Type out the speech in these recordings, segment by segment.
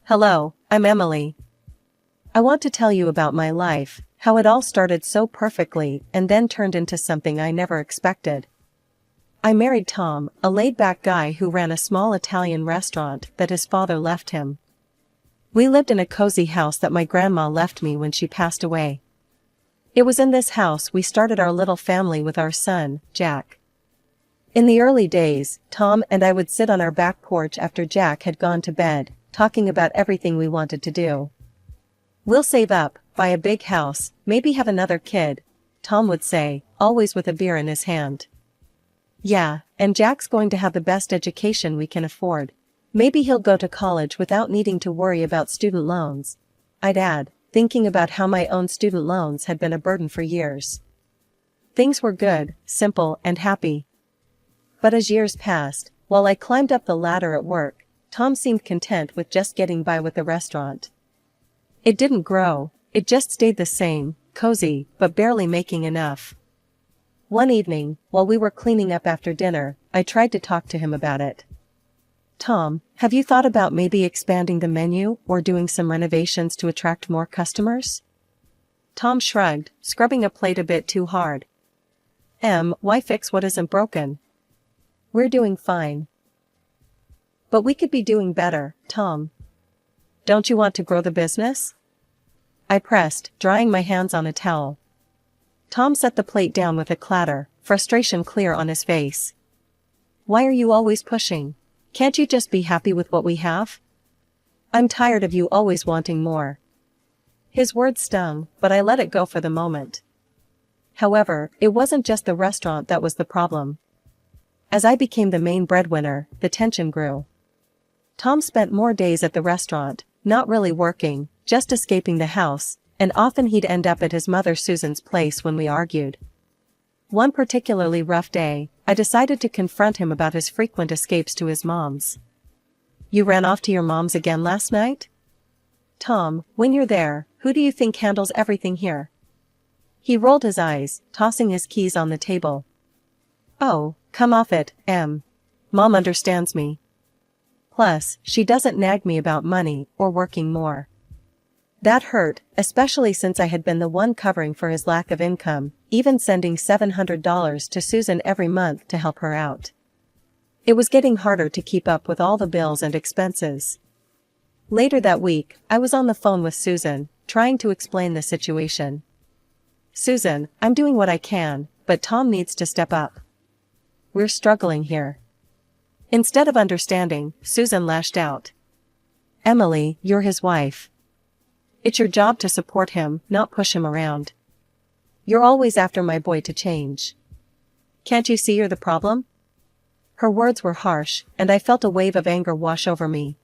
Hello, I'm Emily. I want to tell you about my life, how it all started so perfectly and then turned into something I never expected. I married Tom, a laid-back guy who ran a small Italian restaurant that his father left him. We lived in a cozy house that my grandma left me when she passed away. It was in this house we started our little family with our son, Jack. In the early days, Tom and I would sit on our back porch after Jack had gone to bed, talking about everything we wanted to do. "We'll save up, buy a big house, maybe have another kid," Tom would say, always with a beer in his hand. "Yeah, and Jack's going to have the best education we can afford. Maybe he'll go to college without needing to worry about student loans," I'd add, thinking about how my own student loans had been a burden for years. Things were good, simple, and happy. But as years passed, while I climbed up the ladder at work, Tom seemed content with just getting by with the restaurant. It didn't grow, it just stayed the same, cozy, but barely making enough. One evening, while we were cleaning up after dinner, I tried to talk to him about it. "Tom, have you thought about maybe expanding the menu or doing some renovations to attract more customers?" Tom shrugged, scrubbing a plate a bit too hard. Why fix what isn't broken? We're doing fine." "But we could be doing better, Tom. Don't you want to grow the business?" I pressed, drying my hands on a towel. Tom set the plate down with a clatter, frustration clear on his face. "Why are you always pushing? Can't you just be happy with what we have? I'm tired of you always wanting more." His words stung, but I let it go for the moment. However, it wasn't just the restaurant that was the problem. As I became the main breadwinner, the tension grew. Tom spent more days at the restaurant, not really working, just escaping the house, and often he'd end up at his mother Susan's place when we argued. One particularly rough day, I decided to confront him about his frequent escapes to his mom's. "You ran off to your mom's again last night? Tom, when you're there, who do you think handles everything here?" He rolled his eyes, tossing his keys on the table. "Oh, come off it, Em. Mom understands me. Plus, she doesn't nag me about money or working more." That hurt, especially since I had been the one covering for his lack of income, even sending $700 to Susan every month to help her out. It was getting harder to keep up with all the bills and expenses. Later that week, I was on the phone with Susan, trying to explain the situation. "Susan, I'm doing what I can, but Tom needs to step up. We're struggling here." Instead of understanding, Susan lashed out. "Emily, you're his wife. It's your job to support him, not push him around. You're always after my boy to change. Can't you see you're the problem?" Her words were harsh, and I felt a wave of anger wash over me.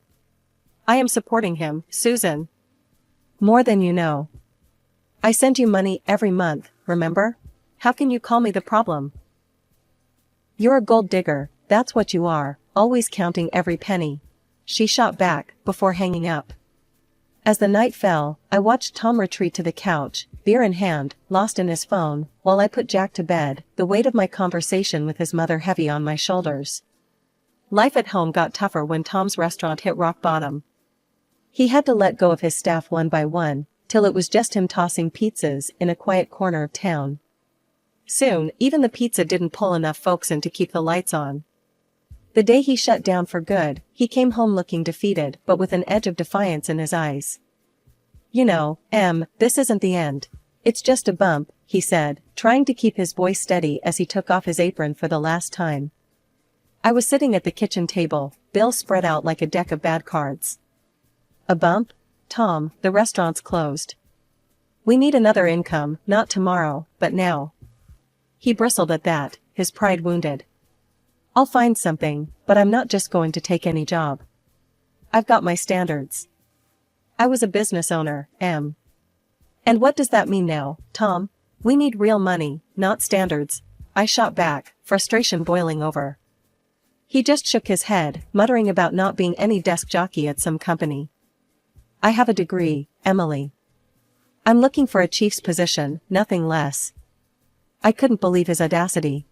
"I am supporting him, Susan. More than you know. I send you money every month, remember? How can you call me the problem? You're a gold digger, that's what you are, always counting every penny," she shot back, before hanging up. As the night fell, I watched Tom retreat to the couch, beer in hand, lost in his phone, while I put Jack to bed, the weight of my conversation with his mother heavy on my shoulders. Life at home got tougher when Tom's restaurant hit rock bottom. He had to let go of his staff one by one, till it was just him tossing pizzas in a quiet corner of town. Soon, even the pizza didn't pull enough folks in to keep the lights on. The day he shut down for good, he came home looking defeated but with an edge of defiance in his eyes. "You know, Em, this isn't the end. It's just a bump," he said, trying to keep his voice steady as he took off his apron for the last time. I was sitting at the kitchen table, bills spread out like a deck of bad cards. "A bump? Tom, the restaurant's closed. We need another income, not tomorrow, but now." He bristled at that, his pride wounded. "I'll find something, but I'm not just going to take any job. I've got my standards. I was a business owner, Em." "And what does that mean now, Tom? We need real money, not standards," I shot back, frustration boiling over. He just shook his head, muttering about not being any desk jockey at some company. "I have a degree, Emily. I'm looking for a chief's position, nothing less." I couldn't believe his audacity.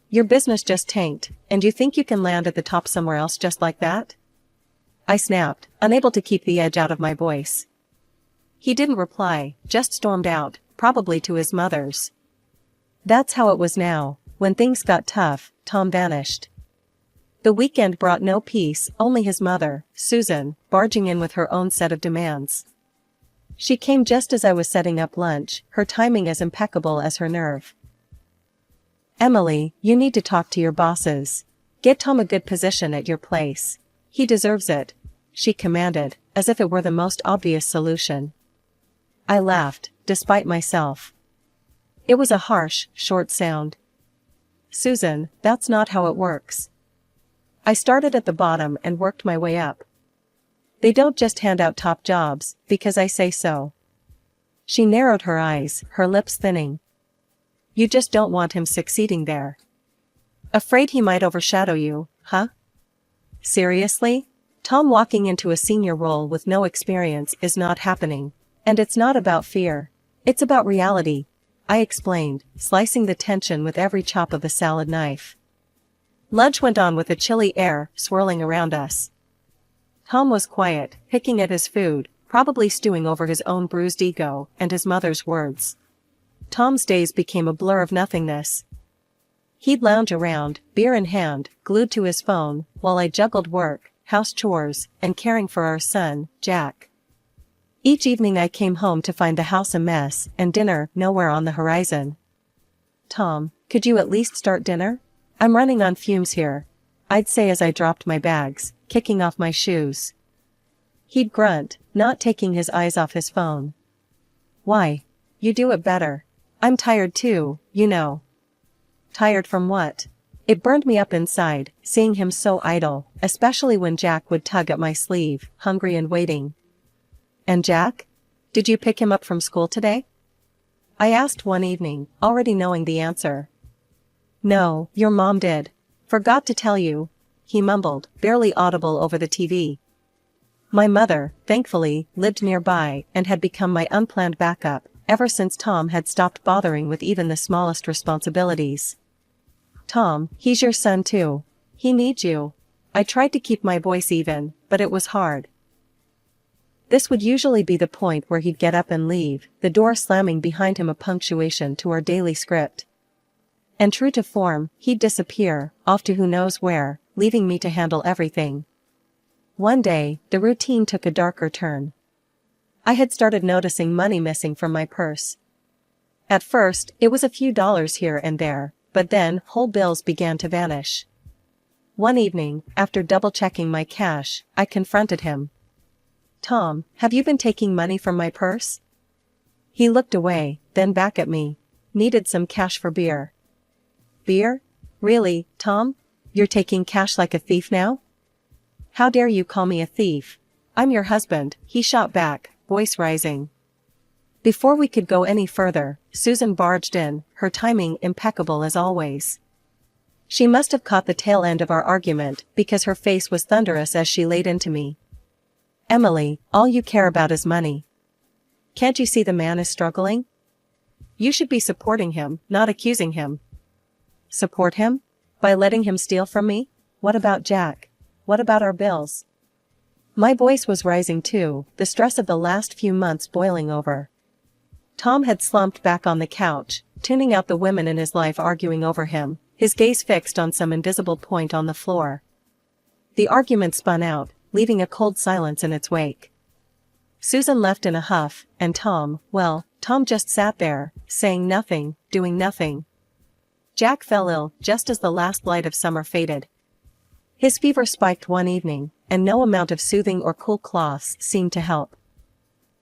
"Your business just tanked, and you think you can land at the top somewhere else just like that?" I snapped, unable to keep the edge out of my voice. He didn't reply, just stormed out, probably to his mother's. That's how it was now. When things got tough, Tom vanished. The weekend brought no peace, only his mother, Susan, barging in with her own set of demands. She came just as I was setting up lunch, her timing as impeccable as her nerve. "Emily, you need to talk to your bosses. Get Tom a good position at your place. He deserves it," she commanded, as if it were the most obvious solution. I laughed, despite myself. It was a harsh, short sound. "Susan, that's not how it works. I started at the bottom and worked my way up. They don't just hand out top jobs, because I say so." She narrowed her eyes, her lips thinning. "You just don't want him succeeding there. Afraid he might overshadow you, huh?" Seriously? Tom walking into a senior role with no experience is not happening. And it's not about fear. It's about reality, I explained, slicing the tension with every chop of the salad knife. Lunch went on with a chilly air swirling around us. Tom was quiet, picking at his food, probably stewing over his own bruised ego and his mother's words. Tom's days became a blur of nothingness. He'd lounge around, beer in hand, glued to his phone, while I juggled work, house chores, and caring for our son, Jack. Each evening I came home to find the house a mess and dinner nowhere on the horizon. "Tom, could you at least start dinner? I'm running on fumes here," I'd say as I dropped my bags, kicking off my shoes. He'd grunt, not taking his eyes off his phone. "Why? You do it better. I'm tired too, you know." Tired from what? It burned me up inside, seeing him so idle, especially when Jack would tug at my sleeve, hungry and waiting. "And Jack? Did you pick him up from school today?" I asked one evening, already knowing the answer. "No, your mom did. Forgot to tell you," he mumbled, barely audible over the TV. My mother, thankfully, lived nearby and had become my unplanned backup, ever since Tom had stopped bothering with even the smallest responsibilities. "Tom, he's your son too. He needs you." I tried to keep my voice even, but it was hard. This would usually be the point where he'd get up and leave, the door slamming behind him, a punctuation to our daily script. And true to form, he'd disappear, off to who knows where, leaving me to handle everything. One day, the routine took a darker turn. I had started noticing money missing from my purse. At first, it was a few dollars here and there, but then whole bills began to vanish. One evening, after double-checking my cash, I confronted him. "Tom, have you been taking money from my purse?" He looked away, then back at me. "Needed some cash for beer." "Beer? Really, Tom? You're taking cash like a thief now?" "How dare you call me a thief? I'm your husband," he shot back, voice rising. Before we could go any further, Susan barged in, her timing impeccable as always. She must have caught the tail end of our argument, because her face was thunderous as she laid into me. "Emily, all you care about is money. Can't you see the man is struggling? You should be supporting him, not accusing him." "Support him? By letting him steal from me? What about Jack? What about our bills?" My voice was rising too, the stress of the last few months boiling over. Tom had slumped back on the couch, tuning out the women in his life arguing over him, his gaze fixed on some invisible point on the floor. The argument spun out, leaving a cold silence in its wake. Susan left in a huff, and Tom just sat there, saying nothing, doing nothing. Jack fell ill just as the last light of summer faded. His fever spiked one evening, and no amount of soothing or cool cloths seemed to help.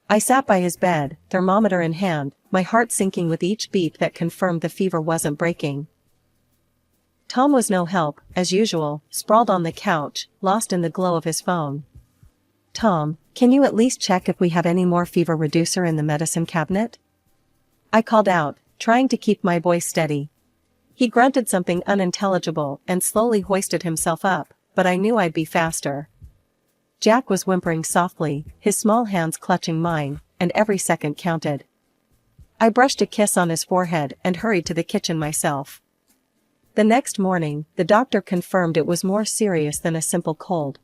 I sat by his bed, thermometer in hand, my heart sinking with each beat that confirmed the fever wasn't breaking. Tom was no help, as usual, sprawled on the couch, lost in the glow of his phone. "Tom, can you at least check if we have any more fever reducer in the medicine cabinet?" I called out, trying to keep my voice steady. He grunted something unintelligible and slowly hoisted himself up, but I knew I'd be faster. Jack was whimpering softly, his small hands clutching mine, and every second counted. I brushed a kiss on his forehead and hurried to the kitchen myself. The next morning, the doctor confirmed it was more serious than a simple cold.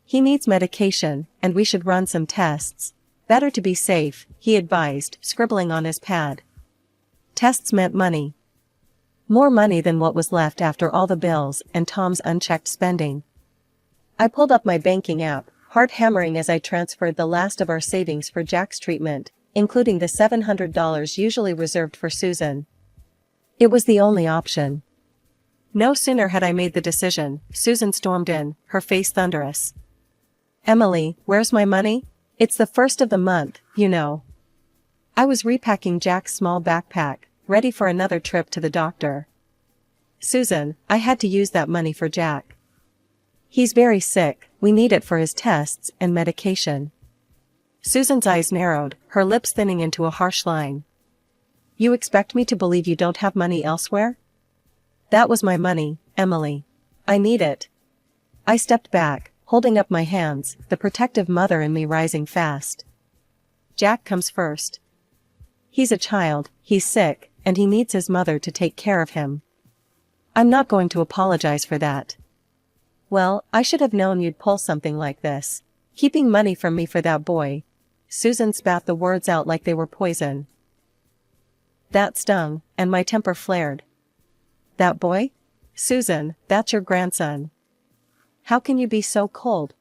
He needs medication, and we should run some tests. Better to be safe, he advised, scribbling on his pad. Tests meant money. More money than what was left after all the bills and Tom's unchecked spending. I pulled up my banking app, heart hammering as I transferred the last of our savings for Jack's treatment, including the $700 usually reserved for Susan. It was the only option. No sooner had I made the decision, Susan stormed in, her face thunderous. Emily, where's my money? It's the first of the month, you know. I was repacking Jack's small backpack, ready for another trip to the doctor. Susan, I had to use that money for Jack. He's very sick, we need it for his tests and medication. Susan's eyes narrowed, her lips thinning into a harsh line. You expect me to believe you don't have money elsewhere? That was my money, Emily. I need it. I stepped back, holding up my hands, the protective mother in me rising fast. Jack comes first. He's a child, he's sick, and he needs his mother to take care of him. I'm not going to apologize for that. Well, I should have known you'd pull something like this. Keeping money from me for that boy. Susan spat the words out like they were poison. That stung, and my temper flared. That boy? Susan, that's your grandson. How can you be so cold?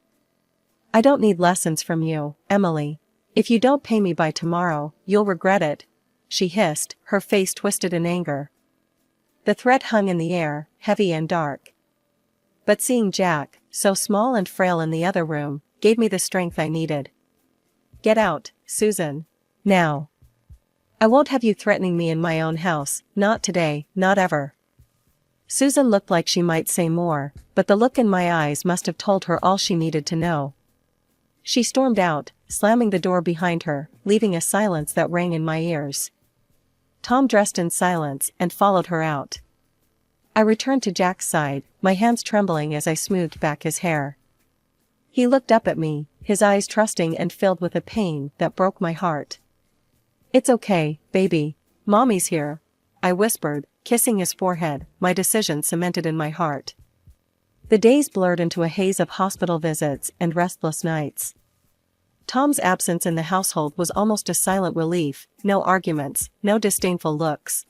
I don't need lessons from you, Emily. If you don't pay me by tomorrow, you'll regret it, she hissed, her face twisted in anger. The threat hung in the air, heavy and dark. But seeing Jack, so small and frail in the other room, gave me the strength I needed. Get out, Susan. Now. I won't have you threatening me in my own house, not today, not ever. Susan looked like she might say more, but the look in my eyes must have told her all she needed to know. She stormed out, slamming the door behind her, leaving a silence that rang in my ears. Tom dressed in silence and followed her out. I returned to Jack's side, my hands trembling as I smoothed back his hair. He looked up at me, his eyes trusting and filled with a pain that broke my heart. It's okay, baby. Mommy's here, I whispered, kissing his forehead, my decision cemented in my heart. The days blurred into a haze of hospital visits and restless nights. Tom's absence in the household was almost a silent relief, no arguments, no disdainful looks.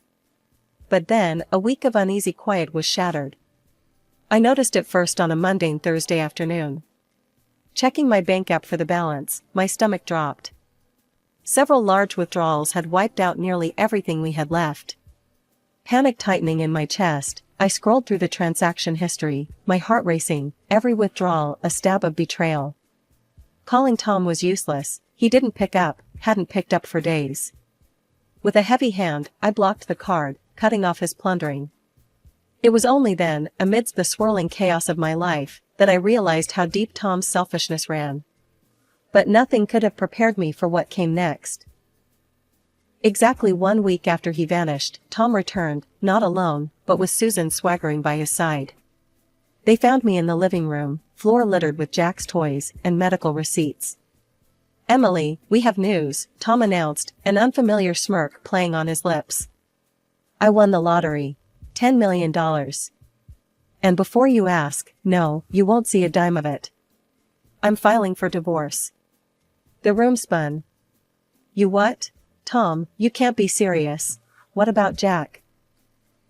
But then, a week of uneasy quiet was shattered. I noticed it first on a mundane Thursday afternoon. Checking my bank app for the balance, my stomach dropped. Several large withdrawals had wiped out nearly everything we had left. Panic tightening in my chest, I scrolled through the transaction history, my heart racing, every withdrawal a stab of betrayal. Calling Tom was useless, he didn't pick up, hadn't picked up for days. With a heavy hand, I blocked the card, cutting off his plundering. It was only then, amidst the swirling chaos of my life, that I realized how deep Tom's selfishness ran. But nothing could have prepared me for what came next. Exactly 1 week after he vanished, Tom returned, not alone, but with Susan swaggering by his side. They found me in the living room, floor littered with Jack's toys and medical receipts. Emily, we have news, Tom announced, an unfamiliar smirk playing on his lips. I won the lottery. $10 million. And before you ask, no, you won't see a dime of it. I'm filing for divorce. The room spun. You what? Tom, you can't be serious. What about Jack?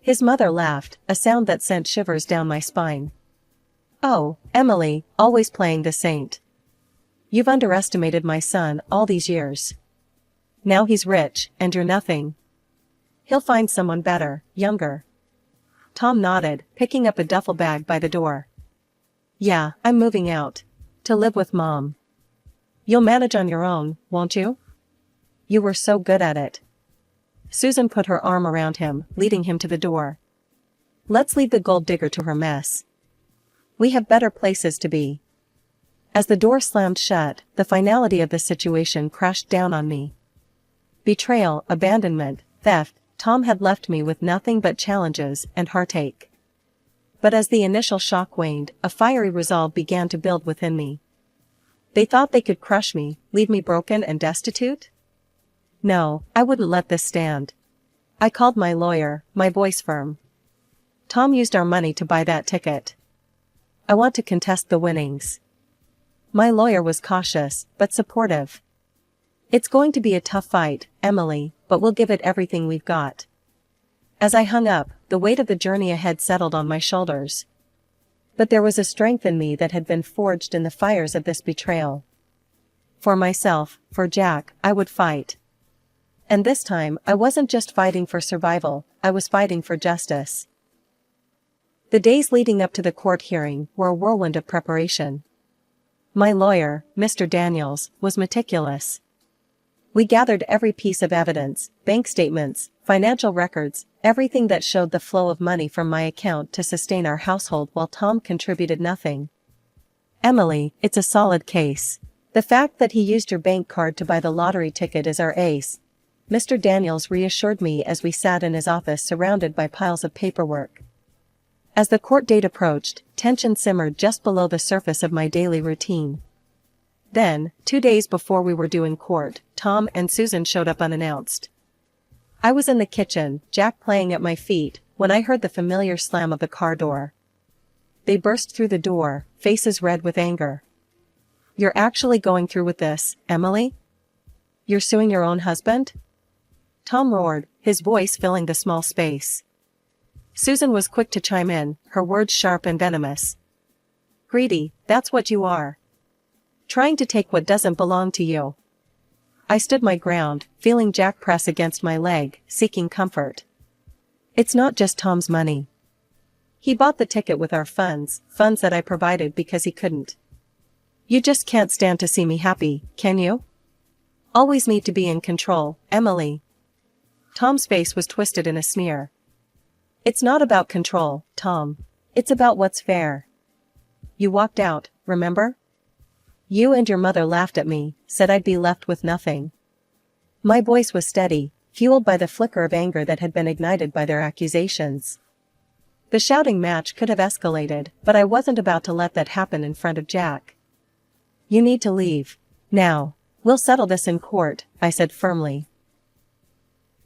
His mother laughed, a sound that sent shivers down my spine. Oh, Emily, always playing the saint. You've underestimated my son all these years. Now he's rich, and you're nothing. He'll find someone better, younger. Tom nodded, picking up a duffel bag by the door. Yeah, I'm moving out. To live with Mom. You'll manage on your own, won't you? You were so good at it. Susan put her arm around him, leading him to the door. Let's leave the gold digger to her mess. We have better places to be. As the door slammed shut, the finality of the situation crashed down on me. Betrayal, abandonment, theft, Tom had left me with nothing but challenges and heartache. But as the initial shock waned, a fiery resolve began to build within me. They thought they could crush me, leave me broken and destitute? No, I wouldn't let this stand. I called my lawyer, my voice firm. Tom used our money to buy that ticket. I want to contest the winnings. My lawyer was cautious, but supportive. "It's going to be a tough fight, Emily, but we'll give it everything we've got." As I hung up, the weight of the journey ahead settled on my shoulders. But there was a strength in me that had been forged in the fires of this betrayal. For myself, for Jack, I would fight. And this time, I wasn't just fighting for survival, I was fighting for justice. The days leading up to the court hearing were a whirlwind of preparation. My lawyer, Mr. Daniels, was meticulous. We gathered every piece of evidence, bank statements, financial records, everything that showed the flow of money from my account to sustain our household while Tom contributed nothing. "Emily, it's a solid case. The fact that he used your bank card to buy the lottery ticket is our ace," Mr. Daniels reassured me as we sat in his office surrounded by piles of paperwork. As the court date approached, tension simmered just below the surface of my daily routine. Then, 2 days before we were due in court, Tom and Susan showed up unannounced. I was in the kitchen, Jack playing at my feet, when I heard the familiar slam of the car door. They burst through the door, faces red with anger. "You're actually going through with this, Emily? You're suing your own husband?" Tom roared, his voice filling the small space. Susan was quick to chime in, her words sharp and venomous. "Greedy, that's what you are. Trying to take what doesn't belong to you." I stood my ground, feeling Jack press against my leg, seeking comfort. "It's not just Tom's money. He bought the ticket with our funds that I provided because he couldn't. You just can't stand to see me happy, can you? Always need to be in control, Emily." Tom's face was twisted in a sneer. "It's not about control, Tom. It's about what's fair. You walked out, remember? You and your mother laughed at me, said I'd be left with nothing." My voice was steady, fueled by the flicker of anger that had been ignited by their accusations. The shouting match could have escalated, but I wasn't about to let that happen in front of Jack. "You need to leave. Now. We'll settle this in court," I said firmly.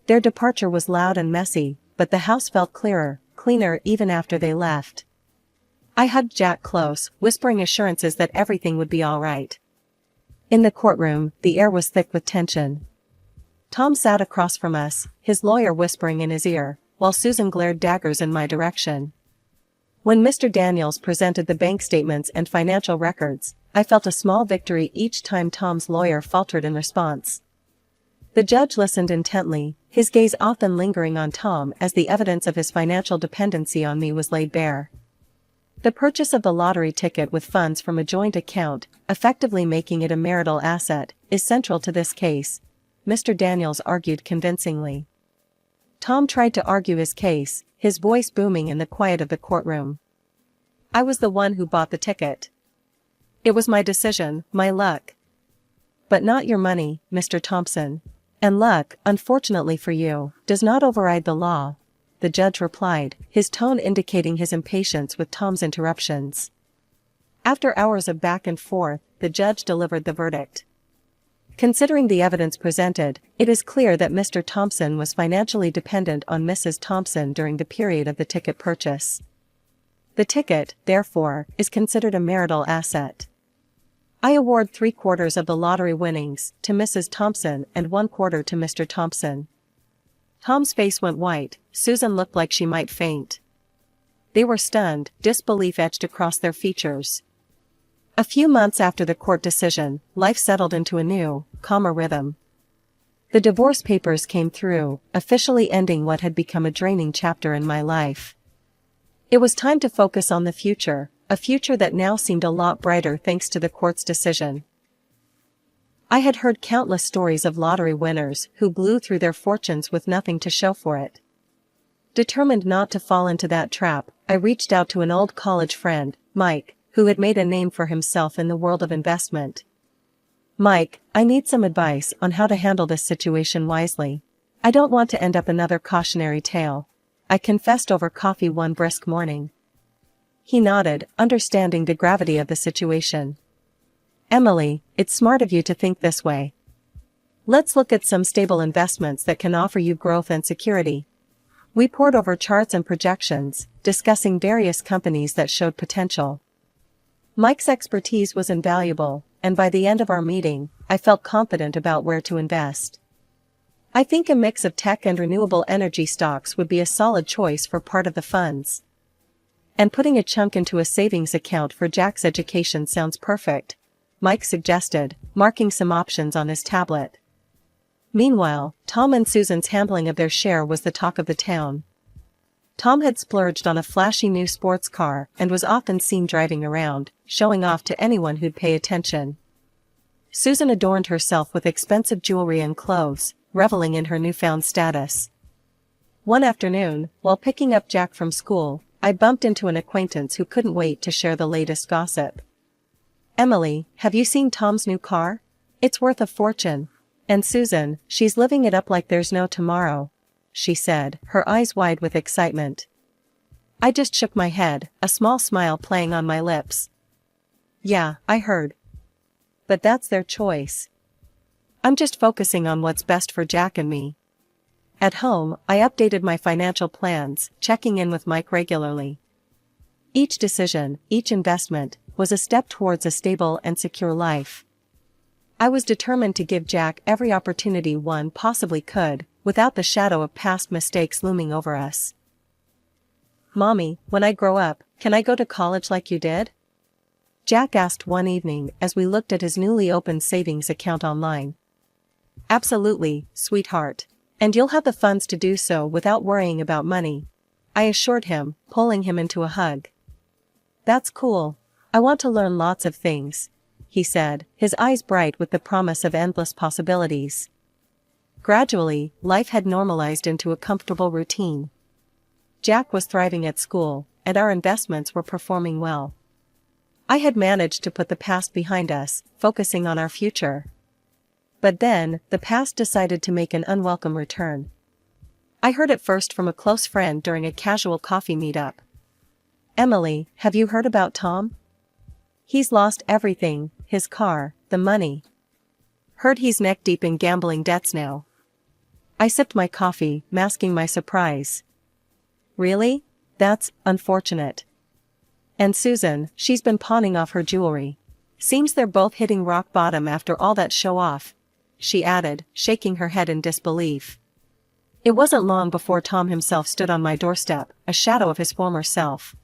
Their departure was loud and messy, but the house felt cleaner even after they left. I hugged Jack close, whispering assurances that everything would be all right. In the courtroom, the air was thick with tension. Tom sat across from us, his lawyer whispering in his ear, while Susan glared daggers in my direction. When Mr. Daniels presented the bank statements and financial records, I felt a small victory each time Tom's lawyer faltered in response. The judge listened intently, his gaze often lingering on Tom as the evidence of his financial dependency on me was laid bare. The purchase of the lottery ticket with funds from a joint account, effectively making it a marital asset, is central to this case, Mr. Daniels argued convincingly. Tom tried to argue his case, his voice booming in the quiet of the courtroom. "I was the one who bought the ticket. It was my decision, my luck. But not your money, Mr. Thompson. And luck, unfortunately for you, does not override the law," the judge replied, his tone indicating his impatience with Tom's interruptions. After hours of back and forth, the judge delivered the verdict. "Considering the evidence presented, it is clear that Mr. Thompson was financially dependent on Mrs. Thompson during the period of the ticket purchase. The ticket, therefore, is considered a marital asset. I award 3/4 of the lottery winnings to Mrs. Thompson and 1/4 to Mr. Thompson." Tom's face went white, Susan looked like she might faint. They were stunned, disbelief etched across their features. A few months after the court decision, life settled into a new, calmer rhythm. The divorce papers came through, officially ending what had become a draining chapter in my life. It was time to focus on the future, a future that now seemed a lot brighter thanks to the court's decision. I had heard countless stories of lottery winners who blew through their fortunes with nothing to show for it. Determined not to fall into that trap, I reached out to an old college friend, Mike, who had made a name for himself in the world of investment. "Mike, I need some advice on how to handle this situation wisely. I don't want to end up another cautionary tale," I confessed over coffee one brisk morning. He nodded, understanding the gravity of the situation. "Emily, it's smart of you to think this way. Let's look at some stable investments that can offer you growth and security." We pored over charts and projections, discussing various companies that showed potential. Mike's expertise was invaluable, and by the end of our meeting, I felt confident about where to invest. I think a mix of tech and renewable energy stocks would be a solid choice for part of the funds. And putting a chunk into a savings account for Jack's education sounds perfect, Mike suggested, marking some options on his tablet. Meanwhile, Tom and Susan's handling of their share was the talk of the town. Tom had splurged on a flashy new sports car and was often seen driving around, showing off to anyone who'd pay attention. Susan adorned herself with expensive jewelry and clothes, reveling in her newfound status. One afternoon, while picking up Jack from school, I bumped into an acquaintance who couldn't wait to share the latest gossip. "Emily, have you seen Tom's new car? It's worth a fortune. And Susan, she's living it up like there's no tomorrow," she said, her eyes wide with excitement. I just shook my head, a small smile playing on my lips. "Yeah, I heard. But that's their choice. I'm just focusing on what's best for Jack and me." At home, I updated my financial plans, checking in with Mike regularly. Each decision, each investment, was a step towards a stable and secure life. I was determined to give Jack every opportunity one possibly could, without the shadow of past mistakes looming over us. "Mommy, when I grow up, can I go to college like you did?" Jack asked one evening as we looked at his newly opened savings account online. "Absolutely, sweetheart. And you'll have the funds to do so without worrying about money," I assured him, pulling him into a hug. "That's cool. I want to learn lots of things," he said, his eyes bright with the promise of endless possibilities. Gradually, life had normalized into a comfortable routine. Jack was thriving at school, and our investments were performing well. I had managed to put the past behind us, focusing on our future. But then, the past decided to make an unwelcome return. I heard it first from a close friend during a casual coffee meetup. "Emily, have you heard about Tom? He's lost everything, his car, the money. Heard he's neck-deep in gambling debts now." I sipped my coffee, masking my surprise. "Really? That's unfortunate. And Susan, she's been pawning off her jewelry. Seems they're both hitting rock bottom after all that show-off," she added, shaking her head in disbelief. It wasn't long before Tom himself stood on my doorstep, a shadow of his former self.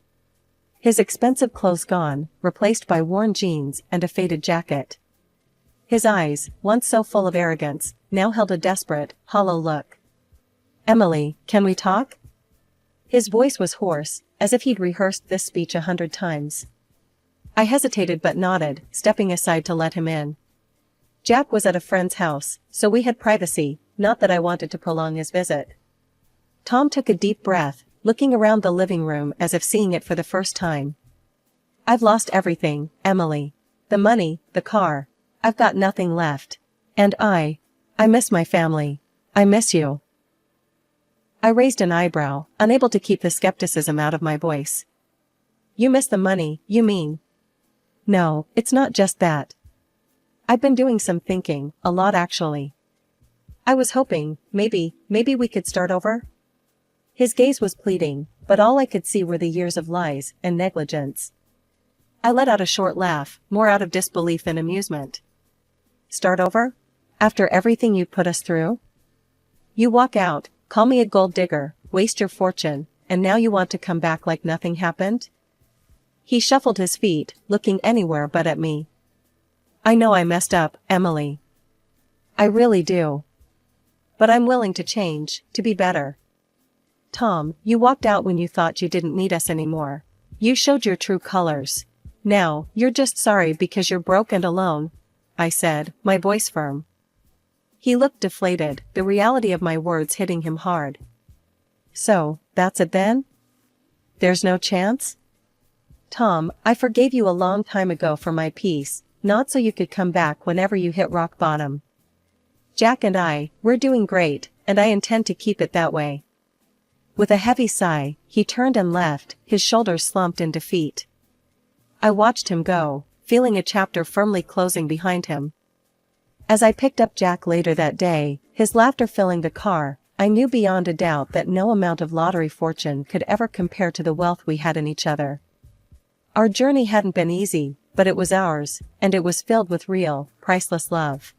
His expensive clothes gone, replaced by worn jeans and a faded jacket. His eyes, once so full of arrogance, now held a desperate, hollow look. "Emily, can we talk?" His voice was hoarse, as if he'd rehearsed this speech 100 times. I hesitated but nodded, stepping aside to let him in. Jack was at a friend's house, so we had privacy, not that I wanted to prolong his visit. Tom took a deep breath, looking around the living room as if seeing it for the first time. "I've lost everything, Emily. The money, the car. I've got nothing left. And I miss my family. I miss you." I raised an eyebrow, unable to keep the skepticism out of my voice. "You miss the money, you mean?" "No, it's not just that. I've been doing some thinking, a lot actually. I was hoping, maybe we could start over?" His gaze was pleading, but all I could see were the years of lies and negligence. I let out a short laugh, more out of disbelief than amusement. "Start over? After everything you put us through? You walk out, call me a gold digger, waste your fortune, and now you want to come back like nothing happened?" He shuffled his feet, looking anywhere but at me. "I know I messed up, Emily. I really do. But I'm willing to change, to be better. Tom, you walked out when you thought you didn't need us anymore. You showed your true colors. Now, you're just sorry because you're broke and alone," I said, my voice firm. He looked deflated, the reality of my words hitting him hard. "So, that's it then? There's no chance?" "Tom, I forgave you a long time ago for my peace, not so you could come back whenever you hit rock bottom. Jack and we're doing great, and I intend to keep it that way." With a heavy sigh, he turned and left, his shoulders slumped in defeat. I watched him go, feeling a chapter firmly closing behind him. As I picked up Jack later that day, his laughter filling the car, I knew beyond a doubt that no amount of lottery fortune could ever compare to the wealth we had in each other. Our journey hadn't been easy, but it was ours, and it was filled with real, priceless love.